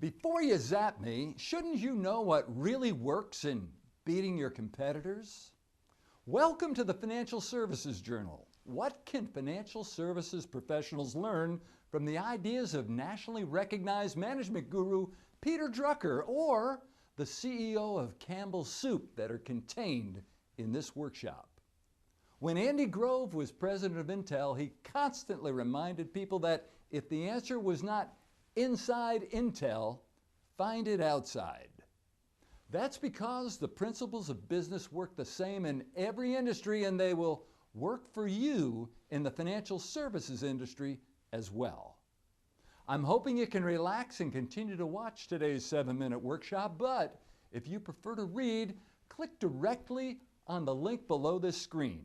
Before you zap me, shouldn't you know what really works in beating your competitors? Welcome to the Financial Services Journal. What can financial services professionals learn from the ideas of nationally recognized management guru Peter Drucker or the CEO of Campbell's Soup that are contained in this workshop? When Andy Grove was president of Intel, he constantly reminded people that if the answer was not inside Intel, find it outside. That's because the principles of business work the same in every industry, and they will work for you in the financial services industry as well. I'm hoping you can relax and continue to watch today's 7-minute workshop, but if you prefer to read, click directly on the link below this screen.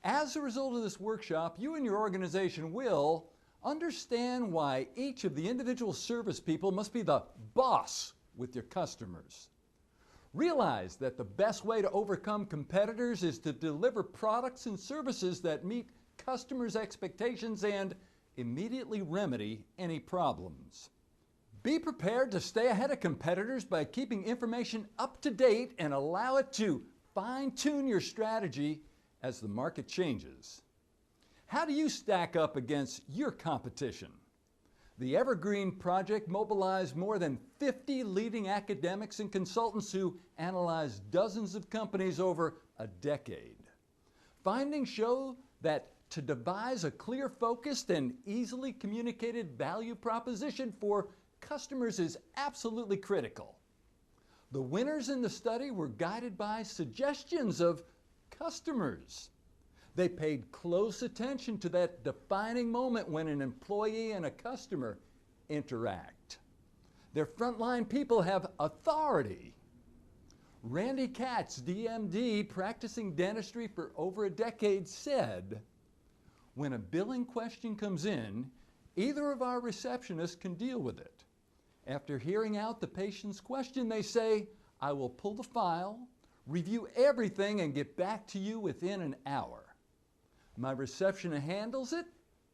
As a result of this workshop, you and your organization will understand why each of the individual service people must be the boss with your customers. Realize that the best way to overcome competitors is to deliver products and services that meet customers' expectations and immediately remedy any problems. Be prepared to stay ahead of competitors by keeping information up to date and allow it to fine-tune your strategy as the market changes. How do you stack up against your competition? The Evergreen Project mobilized more than 50 leading academics and consultants who analyzed dozens of companies over a decade. Findings show that to devise a clear, focused, and easily communicated value proposition for customers is absolutely critical. The winners in the study were guided by suggestions of customers. They paid close attention to that defining moment when an employee and a customer interact. Their frontline people have authority. Randy Katz, DMD, practicing dentistry for over a decade, said, "When a billing question comes in, either of our receptionists can deal with it. After hearing out the patient's question, they say, 'I will pull the file, review everything, and get back to you within an hour.' My receptionist handles it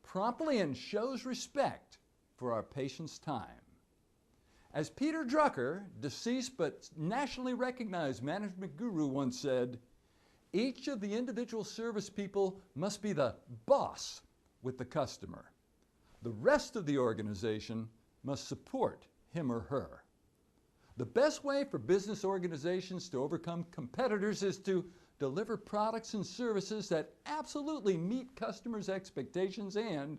promptly and shows respect for our patient's time." As Peter Drucker, deceased but nationally recognized management guru, once said, each of the individual service people must be the boss with the customer. The rest of the organization must support him or her. The best way for business organizations to overcome competitors is to deliver products and services that absolutely meet customers' expectations and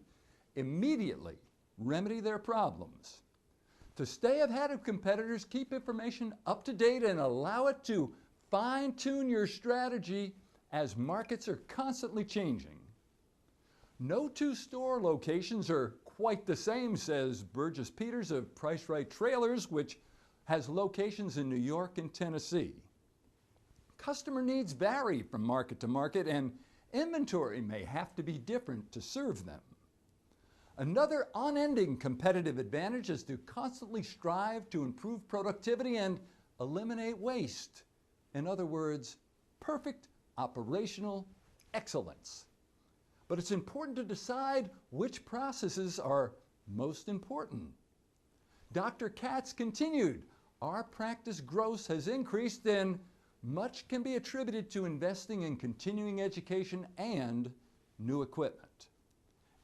immediately remedy their problems. To stay ahead of competitors, keep information up to date and allow it to fine-tune your strategy as markets are constantly changing. No two store locations are quite the same, says Burgess Peters of Price Right Trailers, which has locations in New York and Tennessee. Customer needs vary from market to market, and inventory may have to be different to serve them. Another unending competitive advantage is to constantly strive to improve productivity and eliminate waste. In other words, perfect operational excellence. But it's important to decide which processes are most important. Dr. Katz continued, "Our practice gross has increased, and much can be attributed to investing in continuing education and new equipment.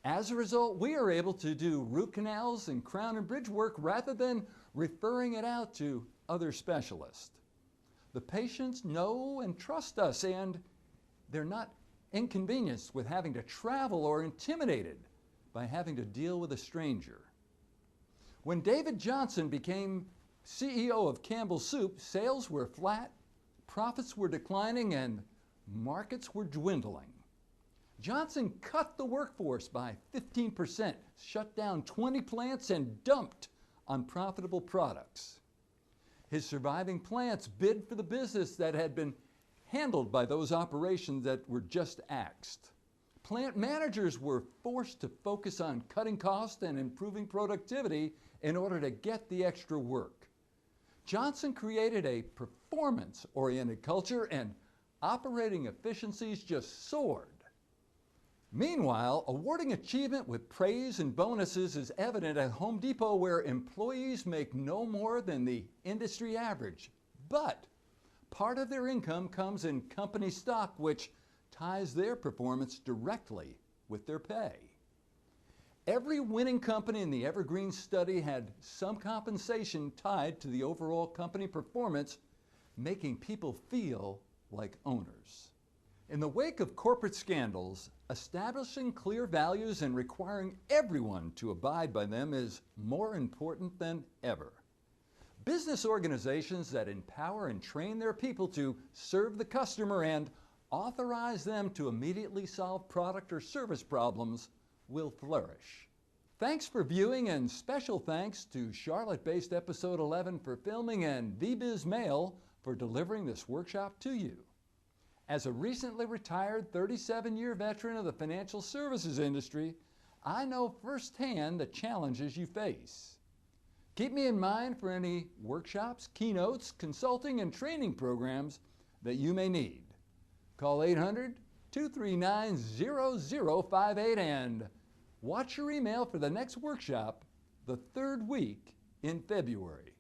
As a result, we are able to do root canals and crown and bridge work rather than referring it out to other specialists. The patients know and trust us, and they're not inconvenienced with having to travel or intimidated by having to deal with a stranger." When David Johnson became CEO of Campbell's Soup, sales were flat, profits were declining, and markets were dwindling. Johnson cut the workforce by 15%, shut down 20 plants, and dumped unprofitable products. His surviving plants bid for the business that had been handled by those operations that were just axed. Plant managers were forced to focus on cutting costs and improving productivity in order to get the extra work. Johnson created a performance-oriented culture, and operating efficiencies just soared. Meanwhile, awarding achievement with praise and bonuses is evident at Home Depot, where employees make no more than the industry average. But part of their income comes in company stock, which ties their performance directly with their pay. Every winning company in the Evergreen study had some compensation tied to the overall company performance, making people feel like owners. In the wake of corporate scandals, establishing clear values and requiring everyone to abide by them is more important than ever. Business organizations that empower and train their people to serve the customer and authorize them to immediately solve product or service problems will flourish. Thanks for viewing, and special thanks to Charlotte-based Episode 11 for filming and VBiz Mail for delivering this workshop to you. As a recently retired 37-year veteran of the financial services industry, I know firsthand the challenges you face. Keep me in mind for any workshops, keynotes, consulting, and training programs that you may need. Call 800-239-0058 and watch your email for the next workshop the third week in February.